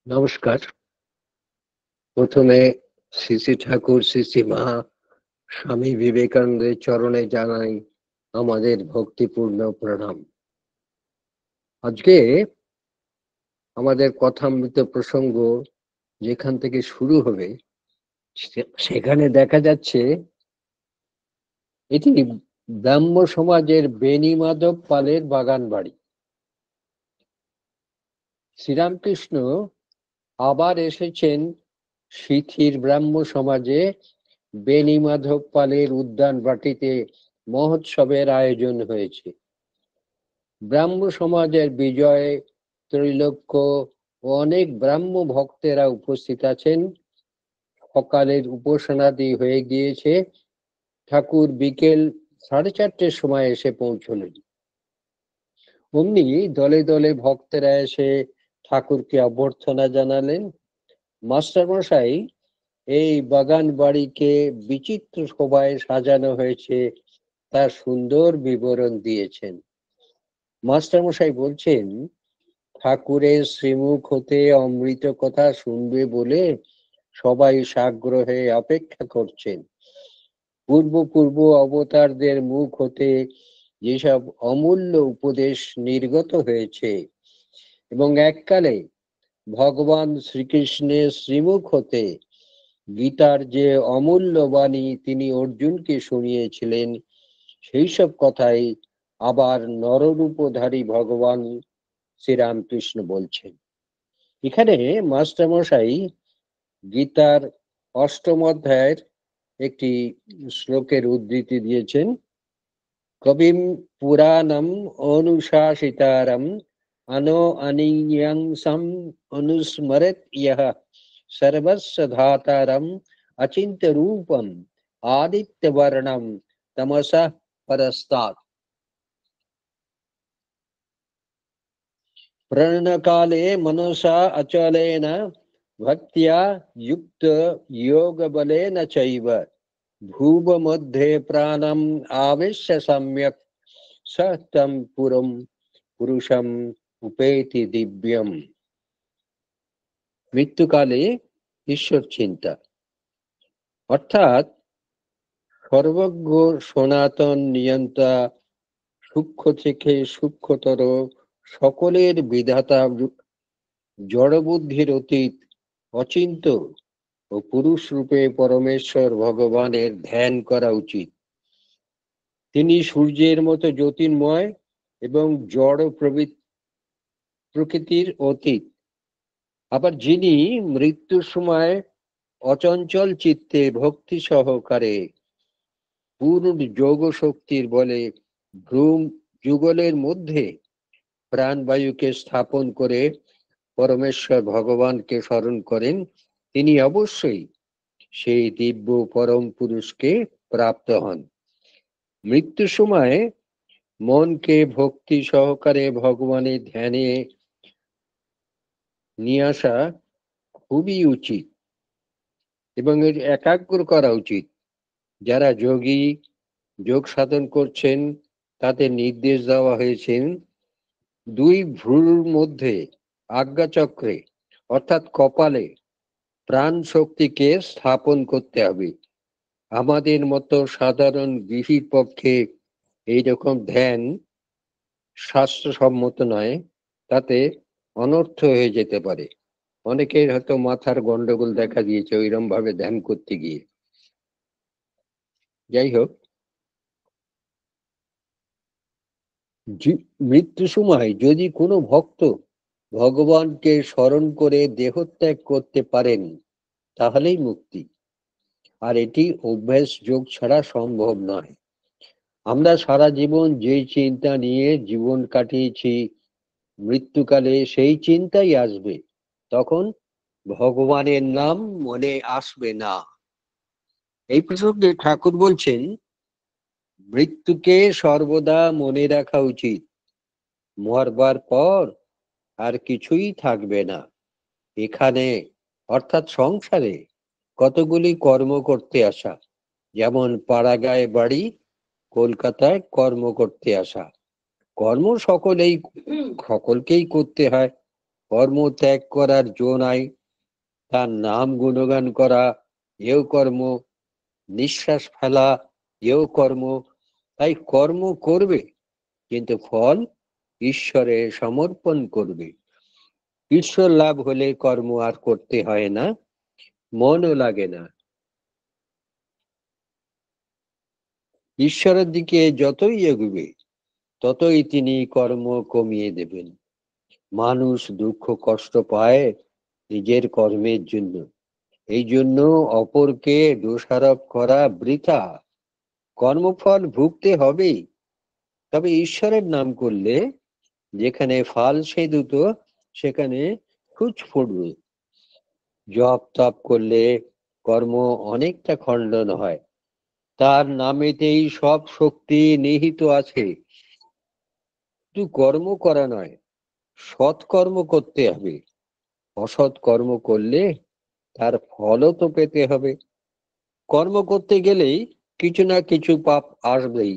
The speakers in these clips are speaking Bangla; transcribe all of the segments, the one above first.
নমস্কার। প্রথমে শ্রী শ্রী ঠাকুর, শ্রী শ্রী মা স্বামী বিবেকানন্দের চরণে জানাই আমাদের ভক্তিপূর্ণ প্রণাম। আজকে আমাদের কথামৃত প্রসঙ্গ যেখান থেকে শুরু হবে সেখানে দেখা যাচ্ছে এটি ব্রাহ্ম সমাজের বেণীমাধব পালের বাগান বাড়ি। শ্রীরামকৃষ্ণ আবার এসেছেন সিথির ব্রাহ্ম সমাজে বেণীমাধব পালের উদ্যান বাটিতে মহোৎসবের আয়োজন হয়েছে। ব্রাহ্ম সমাজের বিজয়, ত্রৈলোক্য ও অনেক ব্রাহ্ম ভক্তেরা উপস্থিত আছেন। সকালের উপাসনাদি হয়ে গিয়েছে। ঠাকুর বিকেল 4:30টার সময় এসে পৌঁছলেন। অমনি দলে দলে ভক্তেরা এসে ঠাকুরকে অভ্যর্থনা জানালেন। মাস্টারমশাই এই বাগান বাড়িকে বিচিত্র শোভায় সাজানো হয়েছে তার সুন্দর বিবরণ দিয়েছেন। মাস্টারমশাই বলছেন, ঠাকুরের শ্রীমুখ হতে অমৃত কথা শুনবে বলে সবাই সাগ্রহে অপেক্ষা করছেন। পূর্ব পূর্ব অবতারদের মুখ হতে যেসব অমূল্য উপদেশ নির্গত হয়েছে এবং এককালে ভগবান শ্রীকৃষ্ণের শ্রীমুখ হতে গীতার যে অমূল্য বাণী তিনি অর্জুনকে শুনিয়েছিলেন, সেই সব কথাই আবার নররূপধারী ভগবান শ্রীরামকৃষ্ণ বলছেন। এখানে মাস্টারমশাই গীতার 8ম অধ্যায়ের একটি শ্লোকের উদ্ধৃতি দিয়েছেন। কবিম পুরাণম অনুশাসিতারম আনো অনিয়ংসম অনুস্মরেত ইয়ঃ সর্বস্য ধাতারম অচিন্ত্য রূপম আদিত্যবর্ণম তমসঃ পরস্তাৎ। प्रणकाले मनसा अचलेन भक्त्या युक्त योगबलेन चैव भूवमध्ये प्राणम् आवेश्य सम्यक् स तं पुरं पुरुषम् उपेति दिव्यम्। মৃত্যুকালে ঈশ্বর চিন্তা, অর্থাৎ সর্বজ্ঞ সনাতন নিয়ন্তা, সূক্ষ্ম থেকে সূক্ষ্মতর সকলের বিধাতা, জড়বুদ্ধির অতীত, অচিন্ত ও পুরুষ রূপে পরমেশ্বর ভগবানের ধ্যান করা উচিত। তিনি সূর্যের মতো জ্যোতির্ময় এবং জড় প্রকৃতির অতীত। আবার যিনি মৃত্যুর সময় অচঞ্চল চিত্তে ভক্তি সহকারে পূর্ণ যোগ শক্তির বলে ভ্রূম যুগলের মধ্যে প্রাণবায়ুকে স্থাপন করে পরমেশ্বর ভগবানকে স্মরণ করেন, তিনি অবশ্যই সেই দিব্য পরম পুরুষকে প্রাপ্ত হন। মৃত্যুর সময় মনকে ভক্তি সহকারে ভগবানের ধ্যানে নিয়ে আসা খুবই উচিত এবং এর একাগ্র করা উচিত। যারা যোগী, যোগ সাধন করছেন, তাদের নির্দেশ দেওয়া হয়েছে দুই ভ্রুর মধ্যে আজ্ঞাচক্রে অর্থাৎ কপালে প্রাণ শক্তিকে স্থাপন করতে হবে। আমাদের মতো সাধারণ গৃহীর পক্ষে এইরকম ধ্যান শাস্ত্রসম্মত নয়, তাতে অনর্থ হয়ে যেতে পারে। অনেকের হয়তো মাথার গন্ডগোল দেখা দিয়েছে ওইরকম ভাবে ধ্যান করতে গিয়ে। যাই হোক, মৃত্যু সময় যদি কোনো ভক্ত ভগবানকে স্মরণ করে দেহত্যাগ করতে পারেন, তাহলেই মুক্তি। আর এটি অভ্যাস যোগ ছাড়া সম্ভব নয়। আমরা সারা জীবন যে চিন্তা নিয়ে জীবন কাটিয়েছি, মৃত্যুকালে সেই চিন্তাই আসবে, তখন ভগবানের নাম মনে আসবে না। এই প্রসঙ্গে ঠাকুর বলছেন, মৃত্যুকে সর্বদা মনে রাখা উচিত। মরবার পর আর কিছুই থাকবে না। এখানে অর্থাৎ সংসারে কতগুলি কর্ম করতে আসা, যেমন পাড়াগাঁয়ে বাড়ি, কলকাতায় কর্ম করতে আসা। কর্ম সকলকেই করতে হয়, কর্ম ত্যাগ করার জো নাই, তার নাম গুণগান করা এও কর্ম, নিঃশ্বাস ফেলা এও কর্ম। তাই কর্ম করবে, কিন্তু ফল ঈশ্বরে সমর্পণ করবে। ঈশ্বর লাভ হলে কর্ম আর করতে হয় না, মনও লাগে না। ঈশ্বরের দিকে যতই এগোবে, ততই তিনি কর্ম কমিয়ে দেবেন। মানুষ দুঃখ কষ্ট পায় নিজের কর্মের জন্য, এই জন্য অপরকে দোষারোপ করা বৃথা। কর্মফল ভুগতে হবেই, তবে ঈশ্বরের নাম করলে যেখানে ফাল সেদুত, সেখানে সূচ ফুটবে। জপ তপ করলে কর্ম অনেকটা খণ্ডন হয়, তার নামেতেই সব শক্তি নিহিত আছে। শুধু কর্ম করা নয়, সৎ কর্ম করতে হবে। অসৎ কর্ম করলে তার ফলও তো পেতে হবে। কর্ম করতে গেলেই কিছু না কিছু পাপ আসবেই,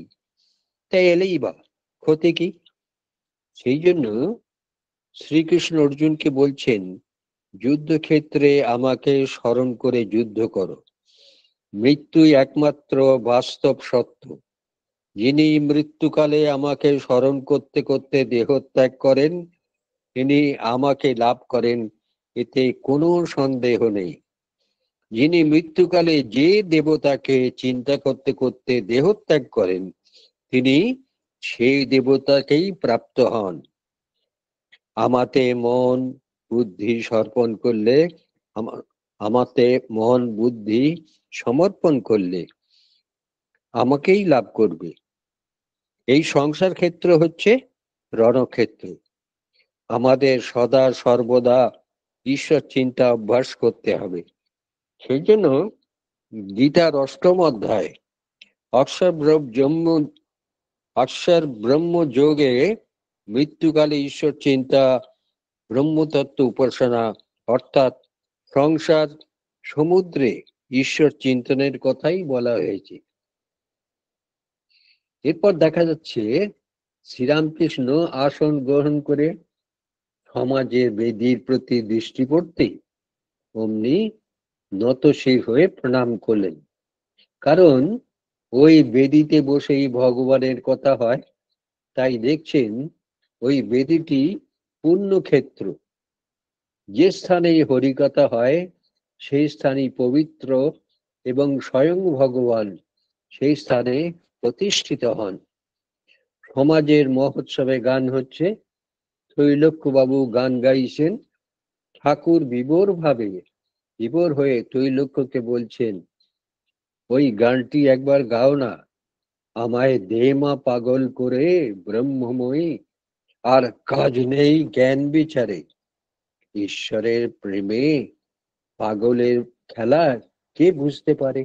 তাই এলেই বা ক্ষতি কি? সেই জন্য শ্রীকৃষ্ণ অর্জুনকে বলছেন, যুদ্ধক্ষেত্রে আমাকে স্মরণ করে যুদ্ধ করো। মৃত্যুই একমাত্র বাস্তব সত্য। যিনি মৃত্যুকালে আমাকে স্মরণ করতে করতে দেহ ত্যাগ করেন, তিনি আমাকে লাভ করেন, এতে কোনো সন্দেহ নেই। যিনি মৃত্যুকালে যে দেবতাকে চিন্তা করতে করতে দেহ ত্যাগ করেন, তিনি সেই দেবতাকেই প্রাপ্ত হন। আমাতে মন বুদ্ধি সমর্পণ করলে, আমাতে মন বুদ্ধি সমর্পণ করলে আমাকেই লাভ করবে। এই সংসার ক্ষেত্র হচ্ছে রণক্ষেত্র। আমাদের সদা সর্বদা ঈশ্বর চিন্তা অভ্যাস করতে হবে। সেই জন্য গীতার ৮ম অধ্যায় অক্ষর ব্রহ্ম যোগে মৃত্যুকালে ঈশ্বর চিন্তা, ব্রহ্মতত্ত্ব উপাসনা, অর্থাৎ সংসার সমুদ্রে ঈশ্বর চিন্তনের কথাই বলা হয়েছে। এরপর দেখা যাচ্ছে শ্রীরামকৃষ্ণ আসন গ্রহণ করে সমাজের বেদির প্রতি দৃষ্টি পড়তেই অমনি নতশির হয়ে প্রণাম করলেন। কারণ ওই বেদিতে বসেই ভগবানের কথা হয়, তাই দেখছেন ওই বেদিটি পুণ্যক্ষেত্র। যে স্থানে হরিকথা হয় সেই স্থানই পবিত্র, এবং স্বয়ং ভগবান সেই স্থানে প্রতিষ্ঠিত হন। সমাজের মহোৎসবে গান হচ্ছে, ত্রৈলোক্যবাবু গান গাইছেন। ঠাকুর বিভোর হয়ে ত্রৈলোক্যকে বলছেন, ওই গানটি একবার গাও না, আমায় দে মা পাগল করে ব্রহ্মময়ী, আর কাজ নেই জ্ঞান বিচারে। ঈশ্বরের প্রেমে পাগলের খেলা কে বুঝতে পারে?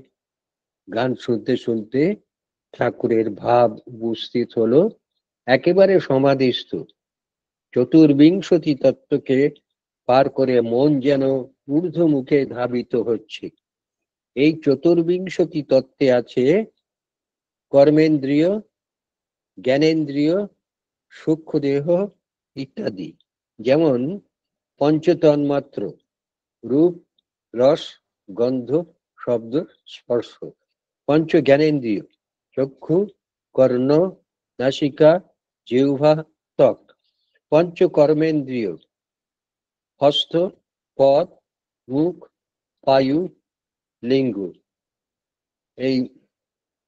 গান শুনতে শুনতে ঠাকুরের ভাব উপস্থিত হলো, একেবারে সমাধিস্থ। চতুর্বিংশতি তত্ত্বকে পার করে মন যেন ঊর্ধ্বমুখে ধাবিত হচ্ছে। এই চতুর্বিংশতি তত্ত্বে আছে কর্মেন্দ্রিয়, জ্ঞানেন্দ্রিয়, সূক্ষ্ম দেহ ইত্যাদি। যেমন পঞ্চতন্মাত্র, রূপ, রস, গন্ধ, শব্দ, স্পর্শ। পঞ্চ জ্ঞানেন্দ্রিয়, চক্ষু, কর্ণ, নাসিকা, জিহ্বা, ত্বক। পঞ্চ কর্মেন্দ্রিয়, হস্ত, পদ, মুখ, পায়ু, লিঙ্গ। এই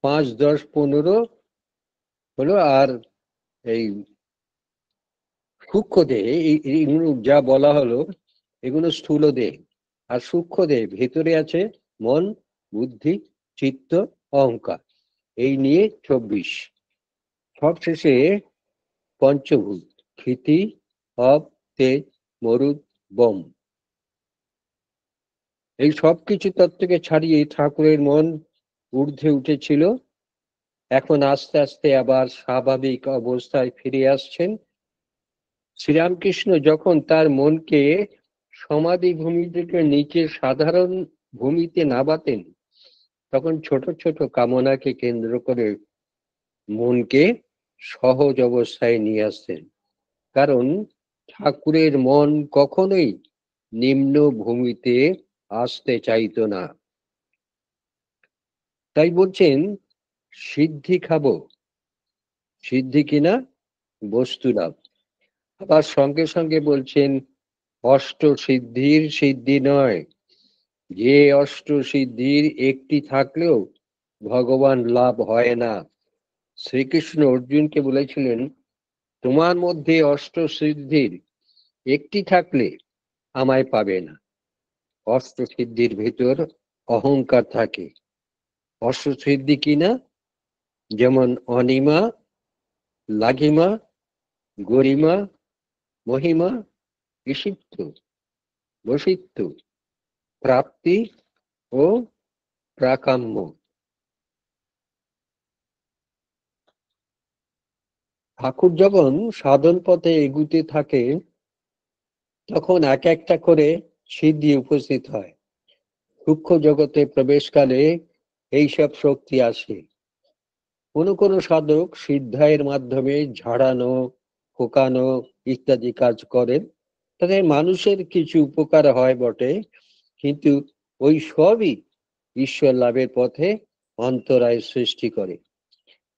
৫, ১০, ১৫ হলো। আর এই সূক্ষ্ম দেহ, এইগুলো যা বলা হলো এগুলো স্থূল দেহ। আর সূক্ষ্ম দেহ ভেতরে আছে মন, বুদ্ধি, চিত্ত, অহংকার। এই নিয়ে ২৪। সবশেষে পঞ্চভূত, ক্ষিতি, অপ, তেজ, মরুদ, বম। এই সবকিছু তত্ত্বকে ছাড়িয়ে ঠাকুরের মন ঊর্ধ্বে উঠেছিল। এখন আস্তে আস্তে আবার স্বাভাবিক অবস্থায় ফিরে আসছেন। শ্রীরামকৃষ্ণ যখন তার মনকে সমাধি ভূমি থেকে নিচে সাধারণ ভূমিতে নামাতেন, তখন ছোট ছোট কামনাকে কেন্দ্র করে মনকে সহজ অবস্থায় নিয়ে আসতেন। কারণ ঠাকুরের মন কখনোই নিম্ন ভূমিতে আসতে চাইতো না। তাই বলছেন সিদ্ধি খাবো, সিদ্ধি কিনা বস্তু লাভ। আবার সঙ্গে সঙ্গে বলছেন অষ্ট সিদ্ধির সিদ্ধি নয়, যে অষ্ট সিদ্ধির একটি থাকলেও ভগবান লাভ হয় না। শ্রীকৃষ্ণ অর্জুনকে বলেছিলেন তোমার মধ্যে অষ্ট সিদ্ধির একটি থাকলে আমায় পাবে না। অষ্ট সিদ্ধির ভেতর অহংকার থাকে। অষ্ট সিদ্ধি কিনা, যেমন অনিমা, লাঘিমা, গরিমা, মহিমা, ঋষিত্ব, বসিত্ব, প্রাপ্তি ও প্রাকাম্য। ঠাকুর যখন সাধন পথে এগুতে থাকে তখন এক একটা করে সিদ্ধি উপস্থিত হয়। সূক্ষ্ম জগতে প্রবেশকালে এইসব শক্তি আসে। কোন কোন সাধক সিদ্ধায়ের মাধ্যমে ঝাড়ানো, ফোকানো ইত্যাদি কাজ করেন। তাতে মানুষের কিছু উপকার হয় বটে, কিন্তু ওই সবই ঈশ্বর লাভের পথে অন্তরায় সৃষ্টি করে।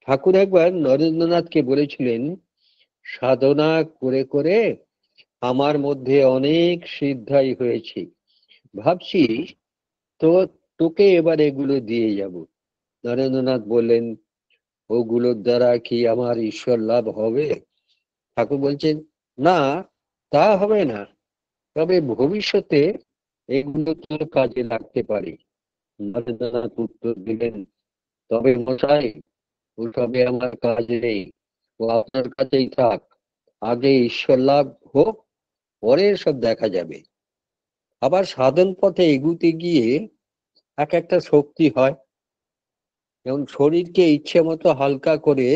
ঠাকুর একবার নরেন্দ্রনাথকে বলেছিলেন সাধনা করে করে আমার মধ্যে অনেক সিদ্ধাই হয়েছে, ভাবছি তো তোকে এবার এগুলো দিয়ে যাব। নরেন্দ্রনাথ বললেন ওগুলোর দ্বারা কি আমার ঈশ্বর লাভ হবে? ঠাকুর বলছেন না, তা হবে না, তবে ভবিষ্যতে এগুলো তোর কাজে লাগতে পারে। নরেন্দ্রনাথ উত্তর দিলেন তবে মশাই, ওসবে আমার কাজ নেই, ও আপনার কাছেই থাক, আগে ঈশ্বর লাভ হোক, পরে সব দেখা যাবে। আবার সাধন পথে এগুতে গিয়ে এক একটা শক্তি হয়, যেমন শরীরকে ইচ্ছে মতো হালকা করে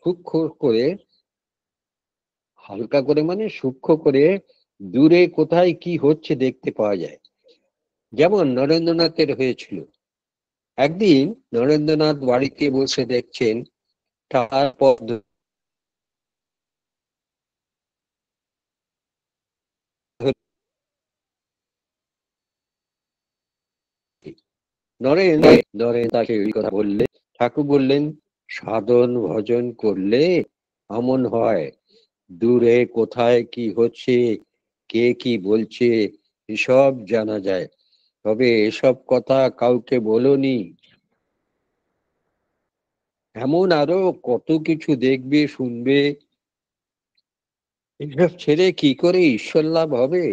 সূক্ষ্ম করে, হালকা করে মানে সূক্ষ্ম করে দূরে কোথায় কি হচ্ছে দেখতে পাওয়া যায়। যেমন নরেন্দ্রনাথের হয়েছিল। একদিন নরেন্দ্রনাথ বাড়িতে বসে দেখছেন তার পথ নরেন তাকে ওই কথা বললে ঠাকুর বললেন সাধন ভজন করলে এমন হয় দূরে কোথায় কি হচ্ছে, কে কি বলছে এসব জানা যায়। তবে এসব কথা কাউকে বলোনি, এমন আরো কত কিছু দেখবে শুনবে, এসব ছেড়ে কি করে ঈশ্বর লাভ হবে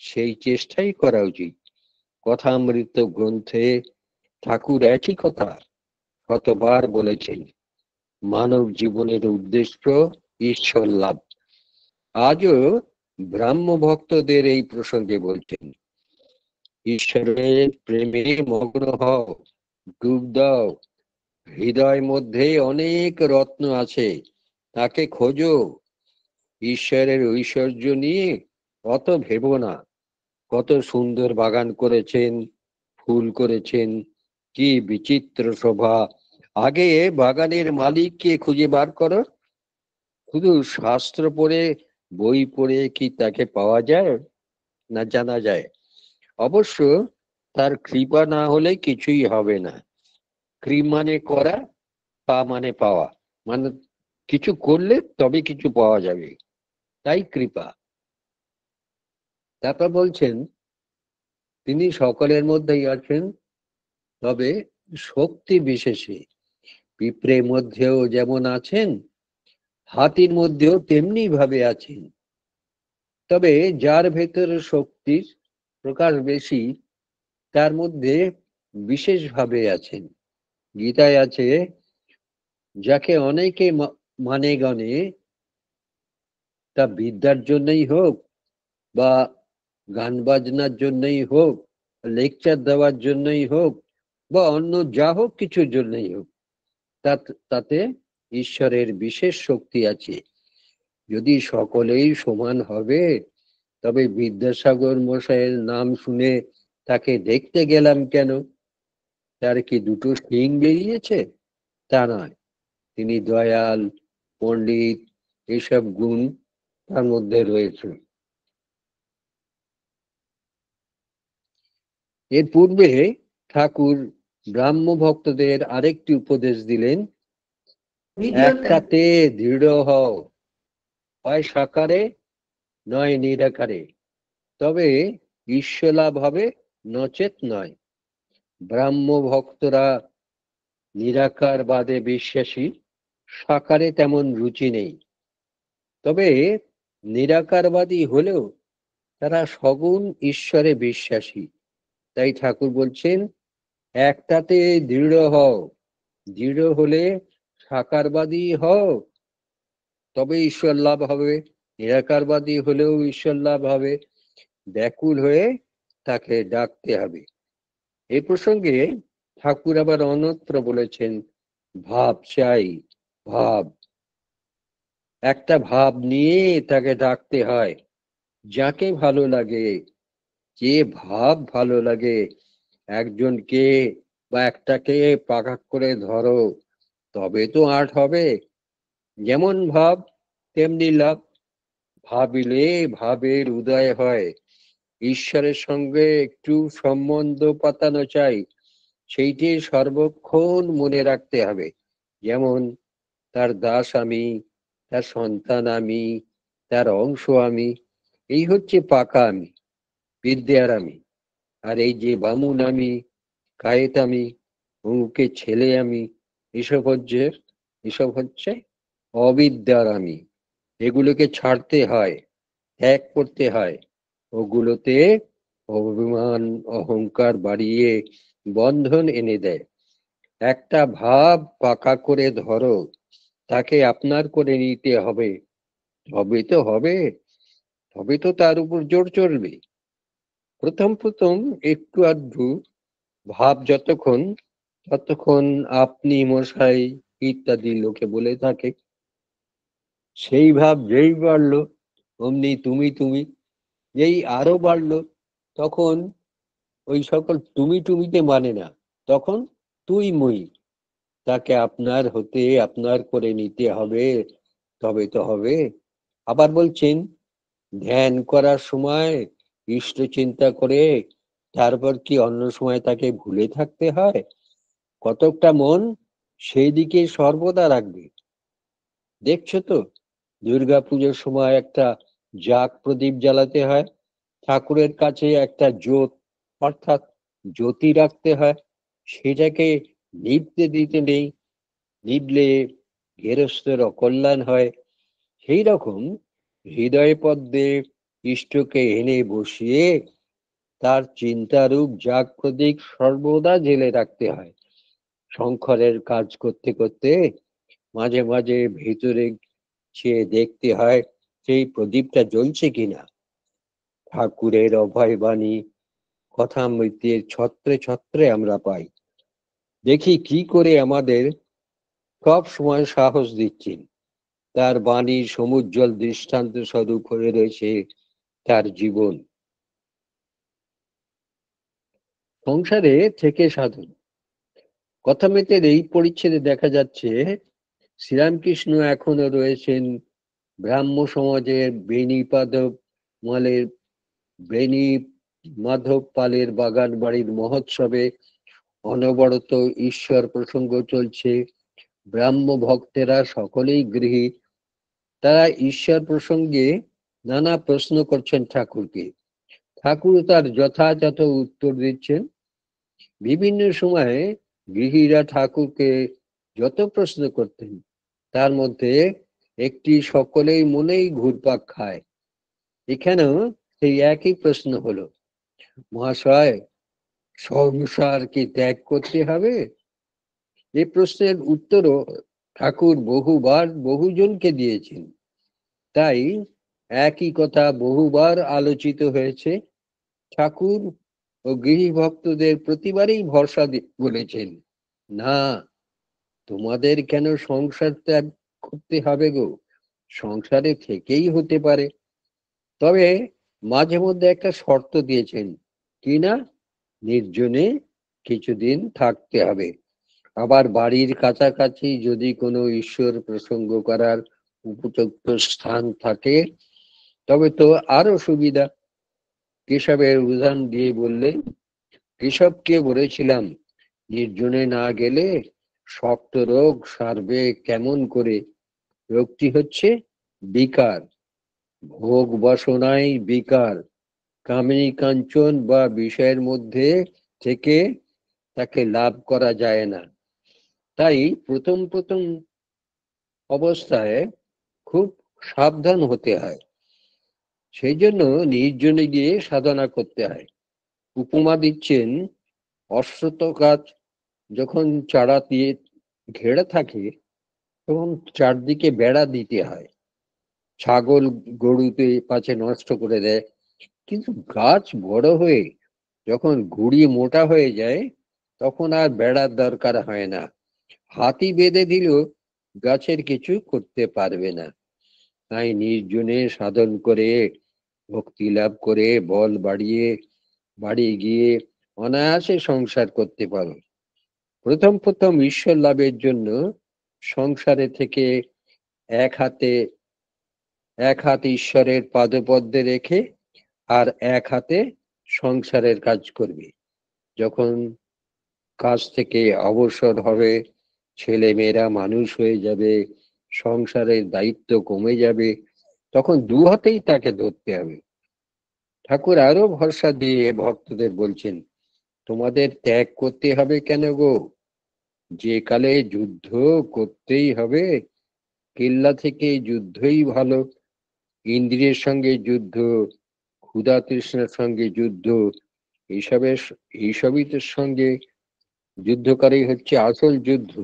সেই চেষ্টাই করা উচিত। কথামৃত গ্রন্থে ঠাকুর একই কথা কতবার বলেছেন, মানব জীবনের উদ্দেশ্য ঈশ্বর লাভ। আজও ব্রাহ্ম ভক্তদের এই প্রসঙ্গে বলছেন ঈশ্বরের প্রেমে মগ্ন হও, ডুব দাও, হৃদয় মধ্যে অনেক রত্ন আছে, তাকে খোঁজো। ঈশ্বরের ঐশ্বর্য নিয়ে অত ভেবো না। কত সুন্দর বাগান করেছেন, ফুল করেছেন, কি বিচিত্র শোভা, আগে বাগানের মালিককে খুঁজে বার করো। শুধু শাস্ত্র পড়ে, বই পড়ে কি তাকে পাওয়া যায়? না জানা যায়। অবশ্য তার কৃপা না হলে কিছুই হবে না। কৃ মানে করা, পা মানে পাওয়া, মানে কিছু করলে তবে কিছু পাওয়া যাবে, তাই কৃপা। তারপর বলছেন তিনি সকলের মধ্যেই আছেন, তবে শক্তি বিশেষে। পিঁপড়ের মধ্যেও যেমন আছেন, হাতির মধ্যেও তেমনি ভাবে আছেন। তবে যার ভেতরে শক্তির প্রকাশ বেশি তার মধ্যে বিশেষ ভাবে আছেন। গীতায় আছে যাকে অনেকে মানে গণে, তা বিদ্যার জন্যই হোক বা গান বাজনার জন্যই হোক, লেকচার দেওয়ার জন্যই হোক বা অন্য যা হোক কিছুর জন্যই হোক, তাতে ঈশ্বরের বিশেষ শক্তি আছে। যদি সকলেই সমান হবে তবে বিদ্যাসাগর মশাইয়ের নাম শুনে তাকে দেখতে গেলাম কেন? তার কি দুটো শিং বেরিয়েছে? তা নয়, তিনি দয়াল, পণ্ডিত, এইসব গুণ তার মধ্যে রয়েছে। এর পূর্বে ঠাকুর ব্রাহ্ম ভক্তদের আরেকটি উপদেশ দিলেন, একটাতে দৃঢ় হও, হয় সাকারে নয় নিরাকারে, তবে ঈশ্বর লাভ হবে, নচেত নয়। ব্রাহ্ম ভক্তরা নিরাকার বাদে বিশ্বাসী, সাকারে তেমন রুচি নেই। তবে নিরাকারবাদী হলেও তারা সগুণ ঈশ্বরে বিশ্বাসী। তাই ঠাকুর বলছেন, একটাতে দৃঢ় হও, দৃঢ় হলে সাকারবাদী হও, তবে ঈশ্বর লাভ হবে। নিরাকারবাদী হলেও ঈশ্বর লাভ হবে। ব্যাকুল হয়ে তাকে ডাকতে হবে। এই প্রসঙ্গে ঠাকুর আবার অন্যত্র বলেছেন, ভাব চাই, ভাব। একটা ভাব নিয়ে তাকে ডাকতে হয়। যাকে ভালো লাগে, যে ভাব ভালো লাগে, একজনকে বা একটাকে পাকা করে ধরো, তবে তো আর্ট হবে। যেমন ভাব তেমনি লাভ। ভাবিলে ভাবের উদয় হয়। ঈশ্বরের সঙ্গে একটু সম্বন্ধ পাতানো চাই, সেইটি সর্বক্ষণ মনে রাখতে হবে। যেমন তার দাস আমি, তার সন্তান আমি, তার অংশ আমি। এই হচ্ছে পাকা আমি, বিদ্যার আমি। আর এই যে বামুন আমি, কায়েত আমি, অমুকের ছেলে আমি, এসব হচ্ছে অবিদ্যার আমি। এগুলোকে ছাড়তে হয়, ত্যাগ করতে হয়। ওগুলোতে অভিমান অহংকার বাড়িয়ে বন্ধন এনে দেয়। একটা ভাব পাকা করে ধরো, তাকে আপনার করে নিতে হবে, তবে তো হবে, তবে তো তার উপর জোর চলবে। প্রথম প্রথম একটু আধটু ভাব ততক্ষণ আপনি মশাই ইত্যাদি লোকে বলে থাকে। সেই ভাব যেই বাড়লো, অমনি তুমি তুমি। যেই আরো বাড়লো, তখন ওই সকল তুমি টুমিতে মানে না, তখন তুই মুই। তাকে আপনার হতে আপনার করে নিতে হবে, তবে তো হবে। আবার বলছেন, ধ্যান করার সময় ইষ্ট চিন্তা করে তারপর কি অন্য সময় তাকে ভুলে থাকতে হয়? কতকটা মন সেই দিকে সর্বদা রাখবে। দেখছো তো, দুর্গা পুজোর সময় একটা জাগ প্রদীপ জ্বালাতে হয়, ঠাকুরের কাছে একটা জোত অর্থাৎ জ্যোতি রাখতে হয়, সেটাকে নিভতে দিতে নেই, নিভলে গেরস্থের অকল্যাণ হয়। সেই রকম হৃদয় পদ্মে ইষ্টকে এনে বসিয়ে তার চিন্তারূপ জাগ প্রদীপ সর্বদা জেলে রাখতে হয়। শঙ্করের কাজ করতে করতে মাঝে মাঝে ভেতরে চেয়ে দেখতে হয় সেই প্রদীপটা জ্বলছে কিনা। ঠাকুরের অভয় বাণী কথামৃতের ছত্রে ছত্রে আমরা পাই। দেখি কি করে আমাদের সব সময় সাহস দিচ্ছেন। তার বাণীর সমুজ্জ্বল দৃষ্টান্ত স্বরূপ হয়ে রয়েছে তার জীবন। সংসারে থেকে সাধন কথামৃতের এই পরিচ্ছেদে দেখা যাচ্ছে, শ্রীরামকৃষ্ণ এখনো রয়েছেন ব্রাহ্ম সমাজের বেণী মাধব পালের বাগান বাড়ির মহোৎসবে। অনবরত ঈশ্বর প্রসঙ্গ চলছে। ব্রাহ্ম ভক্তেরা সকলেই গৃহী। তারা ঈশ্বর প্রসঙ্গে নানা প্রশ্ন করছেন ঠাকুরকে। ঠাকুর তার যথাযথ উত্তর দিচ্ছেন। বিভিন্ন সময়ে গৃহীরা ঠাকুরকে যত প্রশ্ন করতেন, তার মধ্যে একটি সকলেই মনেই ঘুরপাক খায়। এখানেও সেই একই প্রশ্ন হলো, মহাশয়, সংসার কি ত্যাগ করতে হবে? এই প্রশ্নের উত্তরও ঠাকুর বহুবার বহুজনকে দিয়েছেন। তাই একই কথা বহুবার আলোচিত হয়েছে। ঠাকুর ও গৃহী ভক্তদের প্রতিবারই ভরসা বলেছেন, না, তোমাদের কেন সংসার ত্যাগ করতে হবে গো, সংসারে থেকেই হতে পারে। তবে মাঝে মধ্যে একটা শর্ত দিয়েছেন, কি না, নির্জনে কিছুদিন থাকতে হবে। আবার বাড়ির কাছাকাছি যদি কোনো ঈশ্বর প্রসঙ্গ করার উপযুক্ত স্থান থাকে তবে তো আরো সুবিধা। কেশবের উদাহরণ দিয়ে বললেন, কেশবকে বলেছিলাম নির্জনে না গেলে শক্ত রোগ সারবে কেমন করে? রোগটি হচ্ছে বিকার, ভোগ বাসনাই বিকার। কামিনী কাঞ্চন বা বিষয়ের মধ্যে থেকে তাকে লাভ করা যায় না। তাই প্রথম প্রথম অবস্থায় খুব সাবধান হতে হয়। সেই জন্য নির্জনে গিয়ে সাধনা করতে হয়। উপমা দিচ্ছেন, অশ্বত্থ গাছ যখন চারা দিয়ে ঘেরা থাকে তখন চারদিকে বেড়া দিতে হয়, ছাগল গরুতে পাছে নষ্ট করে দেয়। কিন্তু গাছ বড় হয়ে যখন গুড়ি মোটা হয়ে যায় তখন আর বেড়ার দরকার হয় না। হাতি বেঁধে দিলেও গাছের কিছু করতে পারবে না। তাই নির্জনে সাধন করে, ভক্তি লাভ করে, বল বাড়িয়ে বাড়ি গিয়ে অনায়াসে সংসার করতে পারো। প্রথম প্রথম ঈশ্বর লাভের জন্য সংসারে থেকে এক হাতে এক হাত ঈশ্বরের পাদপদ্মে রেখে আর এক হাতে সংসারের কাজ করবে। যখন কাজ থেকে অবসর হবে, ছেলে মেয়েরা মানুষ হয়ে যাবে, সংসারের দায়িত্ব কমে যাবে, তখন দু হাতেই তাকে ধরতে হবে। ঠাকুর আরো ভরসা দিয়ে ভক্তদের বলছেন, তোমাদের ত্যাগ করতে হবে কেন গো? যে কালে যুদ্ধ করতেই হবে, কেল্লা থেকে যুদ্ধই ভালো। ইন্দ্রিয়ের সঙ্গে যুদ্ধ, ক্ষুধা তৃষ্ণার সঙ্গে যুদ্ধ, এইসবের এইসবই তো সঙ্গে যুদ্ধ করাই হচ্ছে আসল যুদ্ধ।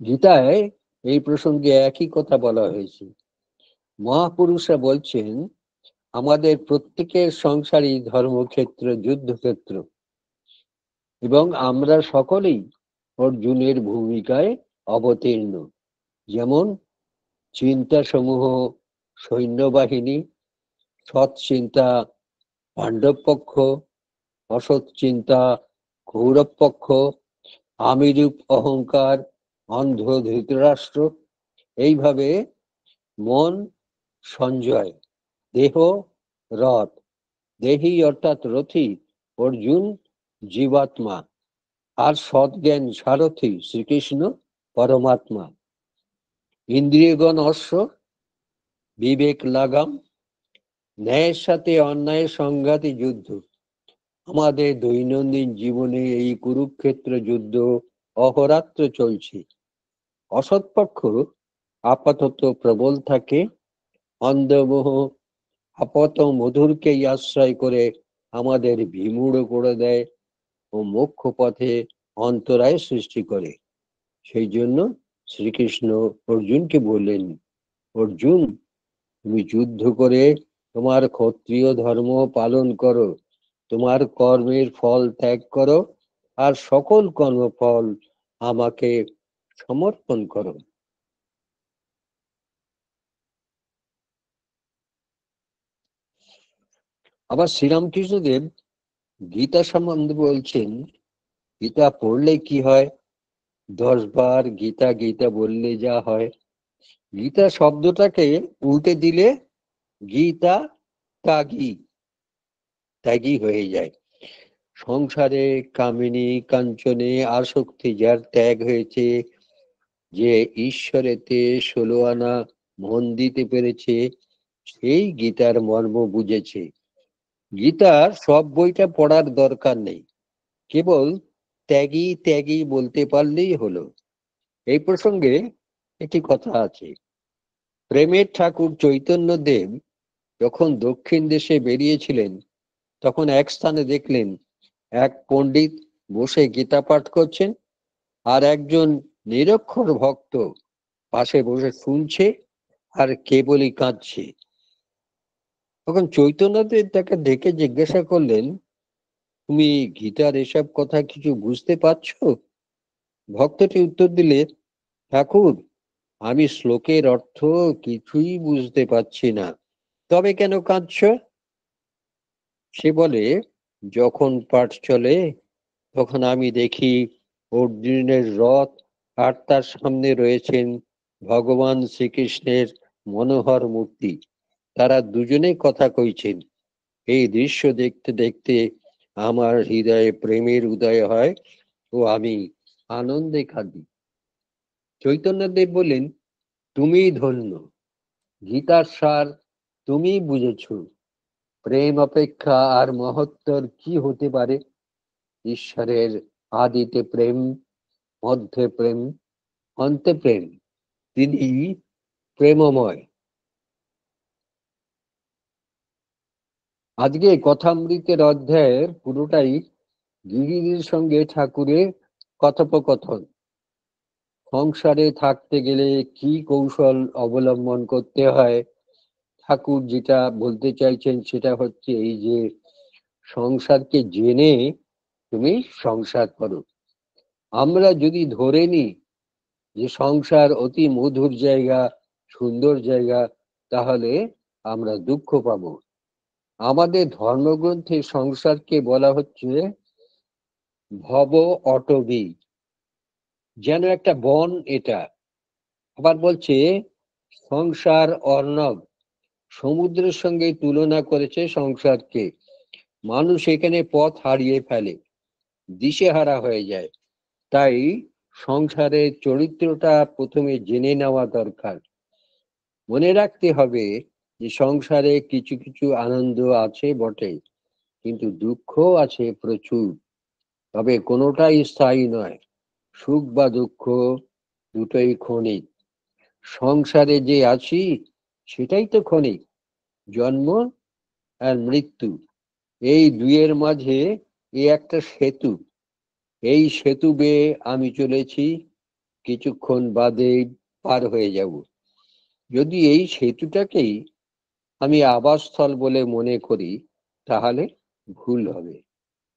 গীতায় এই প্রসঙ্গে একই কথা বলা হয়েছে। মহাপুরুষরা বলছেন, আমাদের প্রত্যেকের সংসারই ধর্মক্ষেত্র, যুদ্ধক্ষেত্র, এবং আমরা সকলেই অর্জুনের ভূমিকায় অবতীর্ণ। যেমন চিন্তা সমূহ সৈন্যবাহিনী, সৎ চিন্তা পাণ্ডব পক্ষ, অসৎ চিন্তা কৌরব পক্ষ, আমিরূপ অহংকার অন্ধ ধৃতরাষ্ট্র। এইভাবে মন সঞ্জয়, দেহ রথ, দেহি অর্থাৎ রথী অর্জুন জীবাত্মা, আর সৎজ্ঞান সারথী শ্রীকৃষ্ণ পরমাত্মা। ইন্দ্রিয়গণ অশ্ব, বিবেক লাগাম, ন্যায়ের সাথে অন্যায়ের সংঘাতে যুদ্ধ। আমাদের দৈনন্দিন জীবনে এই কুরুক্ষেত্র যুদ্ধ অহরাত্র চলছে। অসৎপক্ষ আপাতত প্রবল থাকে, অন্ধমোহ আপাত মধুরকেই আশ্রয় করে আমাদের বিমূঢ় করে দেয় ও মোক্ষ পথে অন্তরায় সৃষ্টি করে। সেই জন্য শ্রীকৃষ্ণ অর্জুনকে বললেন, অর্জুন, তুমি যুদ্ধ করে তোমার ক্ষত্রিয় ধর্ম পালন করো, তোমার কর্মের ফল ত্যাগ করো, আর সকল কর্মফল আমাকে সমর্পণ করো। আবার শ্রীরামকৃষ্ণদেব গীতা সম্বন্ধে বলছেন, গীতা পড়লে কি হয়? 10 বার গীতা গীতা বললে যা হয়। গীতা শব্দটাকে উল্টে দিলে গীতা ত্যাগী, ত্যাগী হয়ে যায়। সংসারে কামিনী কাঞ্চনে আসক্তি যার ত্যাগ হয়েছে, যে ঈশ্বরেতে 16 আনা মন দিতে পেরেছে, সেই গীতার মর্ম বুঝেছে। গীতার সব বইটা পড়ার দরকার নেই, কেবল ত্যাগী ত্যাগী বলতে পারলেই হলো। এই প্রসঙ্গে একটি কথা আছে। প্রেমের ঠাকুর চৈতন্যদেব যখন দক্ষিণ দেশে বেরিয়েছিলেন তখন এক স্থানে দেখলেন এক পণ্ডিত বসে গীতা পাঠ করছেন, আর একজন নিরক্ষর ভক্ত পাশে বসে শুনছে আর কেবলই কাঁদছে। তখন চৈতন্যদেব তাকে ডেকে জিজ্ঞাসা করলেন, তুমি গীতার এসব কথা কিছু বুঝতে পারছো? ভক্তটি উত্তর দিলে, ঠাকুর, আমি শ্লোকের অর্থ কিছুই বুঝতে পারছি না, তবে কেন কাঁদছো? সে বলে, যখন পাঠ চলে তখন আমি দেখি অর্জুনের রথ আর তার সামনে রয়েছেন ভগবান শ্রীকৃষ্ণের মনোহর মূর্তি। তারা দুজনে কথা কইছেন। এই দৃশ্য দেখতে দেখতে আমার হৃদয়ে প্রেমের উদয় হয় ও আমি আনন্দে কাঁদি। চৈতন্যদেব বলেন, তুমি ধন্য, গীতার সার তুমি বুঝেছ। প্রেম অপেক্ষা আর মহত্তর কি হতে পারে? ঈশ্বরের আদিতে প্রেম, মধ্যে প্রেম, অন্তে প্রেম। তিনি প্রেমময়। আজকে কথামৃতের অধ্যায়ের পুরোটাই গিরির সঙ্গে ঠাকুরের কথোপকথন। সংসারে থাকতে গেলে কি কৌশল অবলম্বন করতে হয়, ঠাকুর যেটা বলতে চাইছেন সেটা হচ্ছে এই যে সংসারকে জেনে তুমি সংসার করো। আমরা যদি ধরে নিই যে সংসার অতি মধুর জায়গা, সুন্দর জায়গা, তাহলে আমরা দুঃখ পাবো। আমাদের ধর্মগ্রন্থে সংসারকে বলা হচ্ছে ভব অটবি, যেন একটা বন এটা। আবার বলছে সংসার অর্ণব, সমুদ্রের সঙ্গে তুলনা করেছে সংসারকে। মানুষ এখানে পথ হারিয়ে ফেলে, দিশেহারা হয়ে যায়। তাই সংসারের চরিত্রটা প্রথমে জেনে নেওয়া দরকার। মনে রাখতে হবে যে সংসারে কিছু কিছু আনন্দ আছে বটে, কিন্তু দুঃখ আছে প্রচুর। তবে কোনোটাই স্থায়ী নয়। সুখ বা দুঃখ দুটোই ক্ষণিক। সংসারে যে আছি সেটাই তো ক্ষণিক। জন্ম আর মৃত্যু, এই দুইয়ের মাঝে একটা সেতু। এই সেতু বেয়ে আমি চলেছি, কিছুক্ষণ বাদে পার হয়ে যাব। যদি এই সেতুটাকেই আমি আবাসস্থল বলে মনে করি, তাহলে ভুল হবে।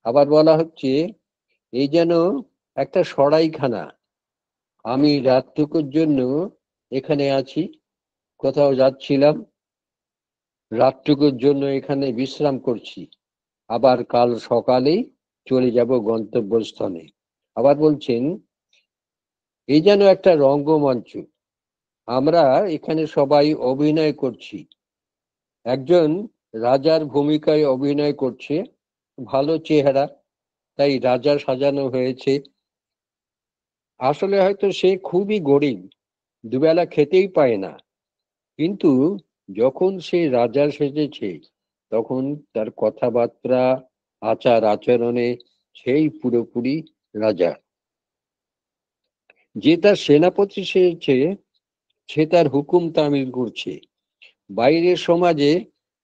আবার বলা হচ্ছে এই যেন একটা সরাইখানা। আমি রাতটুকুর জন্য এখানে আছি, কোথাও যাচ্ছিলাম, রাতটুকুর জন্য এখানে বিশ্রাম করছি, আবার কাল সকালেই চলে যাব গন্তব্যস্থানে। আবার বলছেন এই যেন একটা রঙ্গমঞ্চ, আমরা এখানে সবাই অভিনয় করছি। একজন রাজার ভূমিকায় অভিনয় করছে, ভালো চেহারা, তাই রাজা সাজানো হয়েছে। আসলে হয়তো সে খুবই গরিব, দুবেলা খেতেই পায় না, কিন্তু যখন সে রাজা সেজেছে তখন তার কথাবার্তা, আচার আচরণে সেই পুরোপুরি রাজা। যে তার সেনাপতি সেজেছে সে তার হুকুম তামিল করছে। বাইরের সমাজে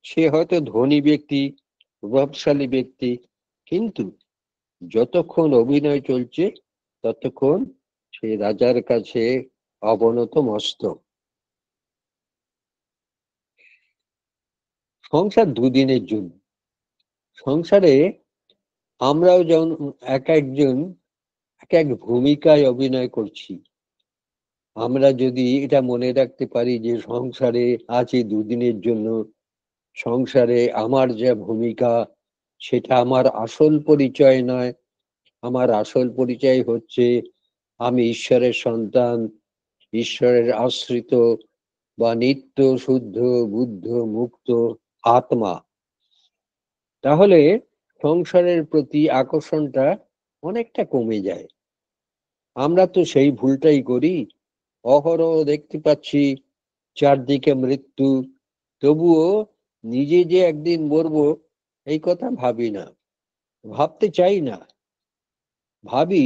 সে হয়তো ধনী ব্যক্তি, প্রভাবশালী ব্যক্তি, কিন্তু যতক্ষণ অভিনয় চলছে ততক্ষণ সে রাজার কাছে অবনত মস্তক। সংসার দুদিনের জন্য। সংসারে আমরাও যেমন এক একজন এক এক ভূমিকায় অভিনয় করছি। আমরা যদি এটা মনে রাখতে পারি যে সংসারে আছি দুদিনের জন্য, সংসারে আমার যে ভূমিকা সেটা আমার আসল পরিচয় নয়। আমার আসল পরিচয় হচ্ছে আমি ঈশ্বরের সন্তান, ঈশ্বরের আশ্রিত বা নিত্য শুদ্ধ বুদ্ধ মুক্ত আত্মা। তাহলে সংসারের প্রতি আকর্ষণটা অনেকটা কমে যায়। আমরা তো সেই ভুলটাই করি। অহরহ দেখতে পাচ্ছি চারদিকে মৃত্যু, তবুও নিজে যে একদিন মরবো এই কথা ভাবি না, ভাবতে চাই না। ভাবি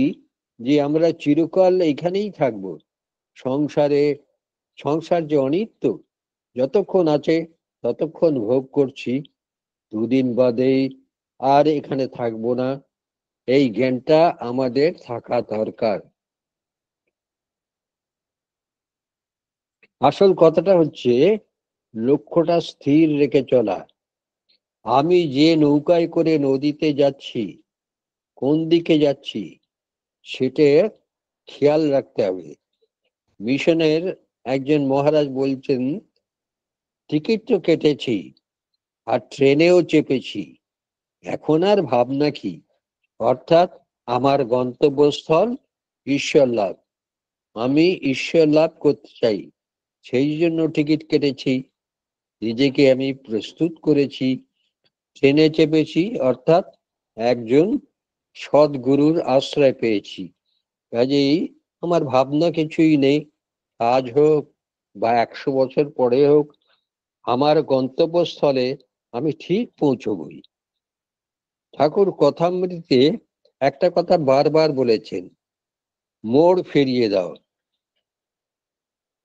যে আমরা চিরকাল এখানেই থাকবো। সংসারে, সংসার যে অনিত্য, যতক্ষণ আছে ততক্ষণ ভোগ করছি, দুদিন বাদেই আর এখানে থাকবো না। এই জ্ঞানটা আমাদের থাকা দরকার। আসল কথাটা হচ্ছে লক্ষ্যটা স্থির রেখে চলা। আমি যে নৌকায় করে নদীতে যাচ্ছি, কোন দিকে যাচ্ছি সেটা খেয়াল রাখতে হবে। মিশনের একজন মহারাজ বলছেন, টিকিট তো কেটেছি আর ট্রেনেও চেপেছি, এখন আর ভাবনা কি? অর্থাৎ আমার গন্তব্যস্থল ঈশ্বর লাভ। আমি ঈশ্বর লাভ করতে চাই, সেই জন্য টিকিট কেটেছি, নিজেকে আমি প্রস্তুত করেছি, ট্রেনে চেপেছি, অর্থাৎ একজন সদ্গুরুর আশ্রয় পেয়েছি। কাজেই আমার ভাবনা কিছুই নেই, আজ হোক বা 100 বছর পরে হোক, আমার গন্তব্যস্থলে আমি ঠিক পৌঁছবই। ঠাকুর কথামৃতে একটা কথা বারবার বলেছেন, মোড় ফিরিয়ে দাও।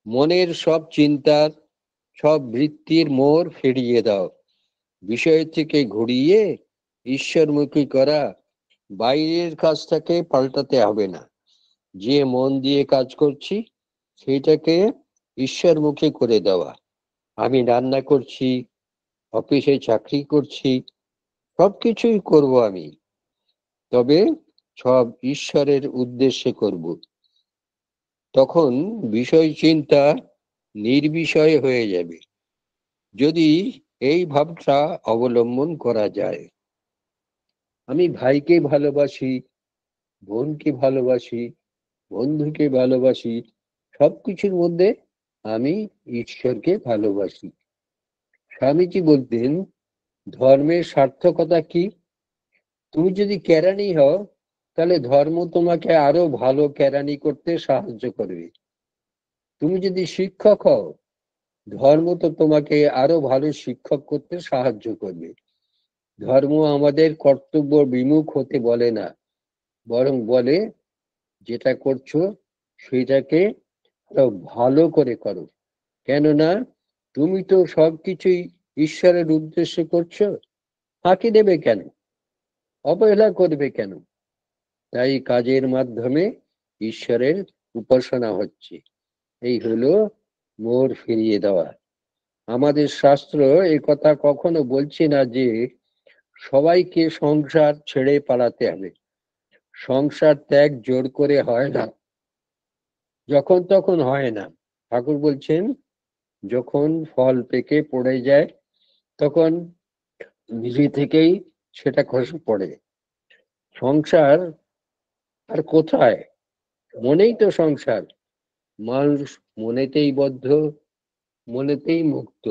মনের সব চিন্তার, সব বৃত্তির মোড় ফিরিয়ে দাও। বিষয় থেকে ঘুরিয়ে ঈশ্বরমুখী করা, বাইরের কাজটাকে পাল্টাতে হবে না, যে মন দিয়ে কাজ করছি সেটাকে ঈশ্বরমুখী করে দেওয়া। আমি রান্না করছি, অফিসে চাকরি করছি, সবকিছুই করব আমি, তবে সব ঈশ্বরের উদ্দেশ্যে করব। তখন বিষয় চিন্তা নির্বিষয় হয়ে যাবে, যদি এই ভাবটা অবলম্বন করা যায়। আমি ভাইকে ভালোবাসি, বোনকে ভালোবাসি, বন্ধুকে ভালোবাসি, সবকিছুর মধ্যে আমি ঈশ্বরকে ভালোবাসি। স্বামীজি বলতেন, ধর্মের সার্থকতা কি? তুমি যদি কেরানি হও, তাহলে ধর্ম তোমাকে আরো ভালো কেরানি করতে সাহায্য করবে। তুমি যদি শিক্ষক হও, ধর্ম তো তোমাকে আরো ভালো শিক্ষক করতে সাহায্য করবে। ধর্ম আমাদের কর্তব্য বিমুখ হতে বলে না, বরং বলে যেটা করছো সেটাকে আরো ভালো করে করো। কেননা তুমি তো সবকিছুই ঈশ্বরের উদ্দেশ্যে করছো, ফাঁকি দেবে কেন, অবহেলা করবে কেন? তাই কাজের মাধ্যমে ঈশ্বরের উপাসনা হচ্ছে। এই হলো মোড় ফিরিয়ে দেওয়া। আমাদের শাস্ত্র এই কথা কখনো বলছে না যে সবাইকে সংসার ছেড়ে পালাতে হবে। সংসার ত্যাগ জোর করে হয় না, যখন তখন হয় না। ঠাকুর বলছেন, যখন ফল পেকে পড়ে যায় তখন নিজে থেকেই সেটা খসে পড়ে। সংসার আর কোথায়? মনেই তো সংসার। মানুষ মনেতেই বদ্ধ, মনেতেই মুক্ত।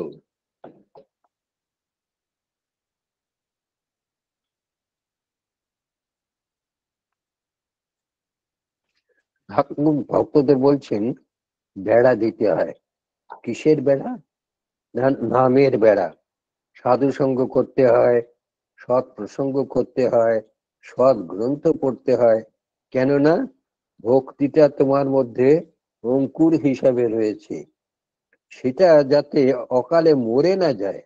ঠাকুর ভক্তদের বলছেন, বেড়া দিতে হয়। কিসের বেড়া? নামের বেড়া। সাধু সঙ্গ করতে হয়, সৎ প্রসঙ্গ করতে হয়, সৎ গ্রন্থ পড়তে হয়। কেননা ভক্তিটা তোমার মধ্যে অঙ্কুর হিসাবে রয়েছে, সেটা যাতে অকালে মরে না যায়,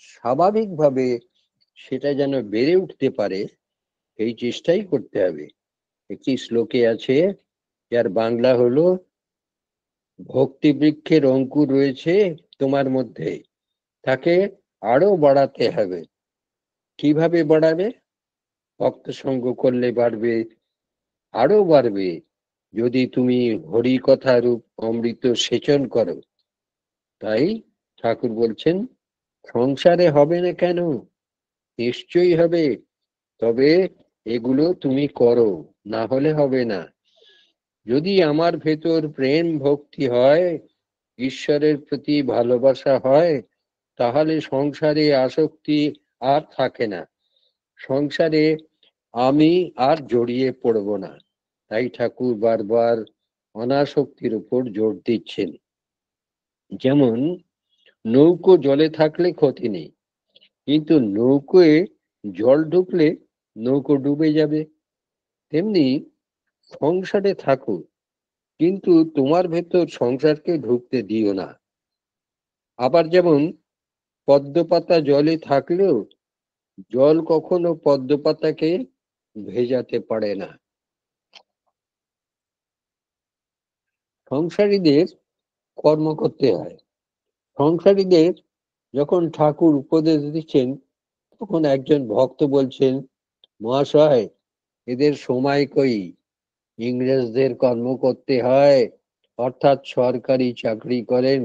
স্বাভাবিকভাবে সেটা যেন বেড়ে উঠতে পারে, এই চেষ্টাই করতে হবে। একটি শ্লোকে আছে, যার বাংলা হলো, ভক্তি বৃক্ষের অঙ্কুর রয়েছে তোমার মধ্যে, তাকে আরো বাড়াতে হবে। কিভাবে বাড়াবে? ভক্ত সঙ্গ করলে বাড়বে, আরো বাড়বে যদি তুমি হরি কথা রূপ অমৃত সেচন করো। তাই ঠাকুর বলছেন, সংসারে হবে না কেন? নিশ্চয়ই হবে, তবে এগুলো তুমি করো, না হলে হবে না। যদি আমার ভেতর প্রেম ভক্তি হয়, ঈশ্বরের প্রতি ভালোবাসা হয়, তাহলে সংসারে আসক্তি আর থাকে না, সংসারে আমি আর জড়িয়ে পড়ব না। তাই ঠাকুর বারবার অনাসক্তির উপর জোর দিচ্ছেন। যেমন নৌকো জলে থাকলে ক্ষতি নেই, কিন্তু নৌকোয় জল ঢুকলে নৌকো ডুবে যাবে। তেমনি সংসারে থাকো, কিন্তু তোমার ভেতর সংসারকে ঢুকতে দিও না। আবার যেমন পদ্মপাতা জলে থাকলেও জল কখনো পদ্মপাতাকে ভেজাতে পারে না। সংসারীদের কর্ম করতে হয়। সংসারীদের যখন ঠাকুর উপদেশ দিচ্ছেন, তখন একজন ভক্ত বলছেন, মহাশয়, এদের সময় কই, ইংরেজদের কর্ম করতে হয়, অর্থাৎ সরকারি চাকরি করেন,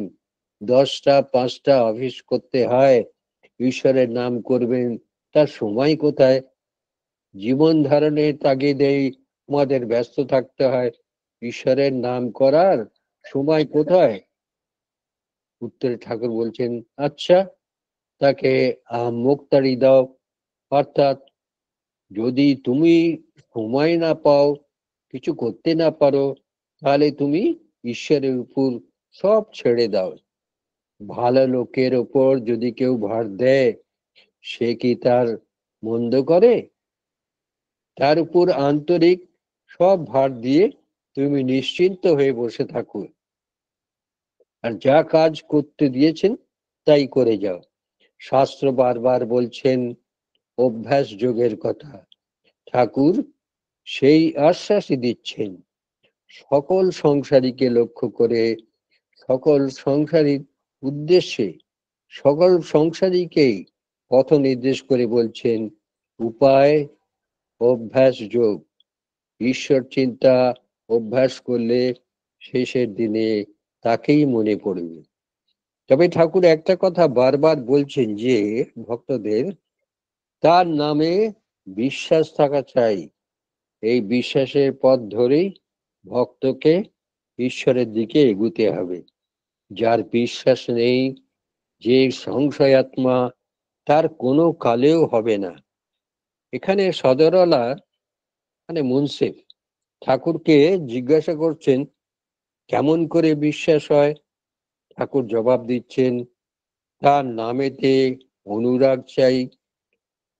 10টা 5টা অফিস করতে হয়, ঈশ্বরের নাম করবেন, তার সময় কোথায়? জীবন ধারণের তাগিদেই আমাদের ব্যস্ত থাকতে হয়। ঈশ্বরের নাম করার সময় কোথায়? উত্তরে ঠাকুর বলছেন, আচ্ছা তাকে মুক্তারি দাও, অর্থাৎ যদি তুমি সময় না পাও, কিছু করতে না পারো, তাহলে তুমি ঈশ্বরের উপর সব ছেড়ে দাও। ভালো লোকের ওপর যদি কেউ ভার দেয়, সে কি তার মন্দ করে? তার উপর আন্তরিক সব ভার দিয়ে তুমি নিশ্চিন্ত হয়ে বসে থাকো, আর যা কাজ করতে দিয়েছেন তাই করে যাও। শাস্ত্র বারবার বলছেন অভ্যাস যোগের কথা। ঠাকুর সেই আশ্বাসই দিচ্ছেন। সকল সংসারীকে লক্ষ্য করে, সকল সংসারীর উদ্দেশ্যে, সকল সংসারীকেই পথ নির্দেশ করে বলছেন উপায় অভ্যাস যোগ। ঈশ্বর চিন্তা অভ্যাস করলে শেষের দিনে তাকেই মনে পড়বে। তবে ঠাকুর একটা কথা বারবার বলছেন যে ভক্তদের তার নামে বিশ্বাস থাকা চাই। এই বিশ্বাসের পথ ধরেই ভক্তকে ঈশ্বরের দিকে এগুতে হবে। যার বিশ্বাস নেই, যে সংশয় আত্মা, তার কোনো কালেও হবে না। এখানে সদরওয়ালা মানে মুন্সিফ ঠাকুরকে জিজ্ঞাসা করছেন কেমন করে বিশ্বাস হয়? ঠাকুর জবাব দিচ্ছেন তার নামেতে অনুরাগ চাই।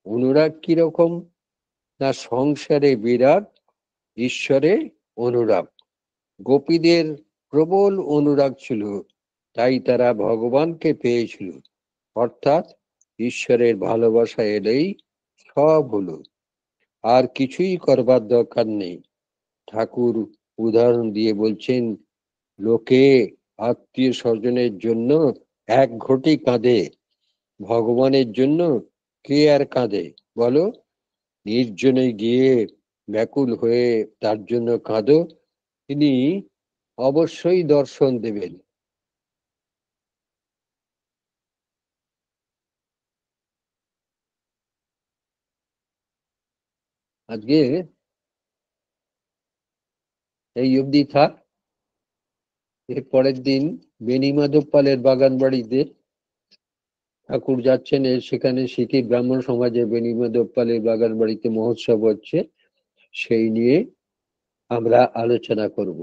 অনুরাগ কিরকম? না সংসারে বিরাগ, ঈশ্বরে অনুরাগ। গোপীদের প্রবল অনুরাগ ছিল, তাই তারা ভগবানকে পেয়েছিল। অর্থাৎ ঈশ্বরের ভালোবাসা এলেই সব হলো, আর কিছুই করবার দরকার নেই। ঠাকুর উদাহরণ দিয়ে বলছেন লোকে আত্মীয় স্বজনের জন্য এক ঘটি কাঁদে, ভগবানের জন্য কে আর কাঁদে বলো? নির্জনে গিয়ে ব্যাকুল হয়ে তার জন্য কাঁদো, তিনি অবশ্যই দর্শন দেবেন। আজকে এই অবধি থাক। এর পরের দিন বেণীমাধব পালের বাগান বাড়িতে ঠাকুর যাচ্ছেন, সেখানে সিকি ব্রাহ্মণ সমাজে বেণীমাধব পালের বাগান বাড়িতে মহোৎসব হচ্ছে, সেই নিয়ে আমরা আলোচনা করব।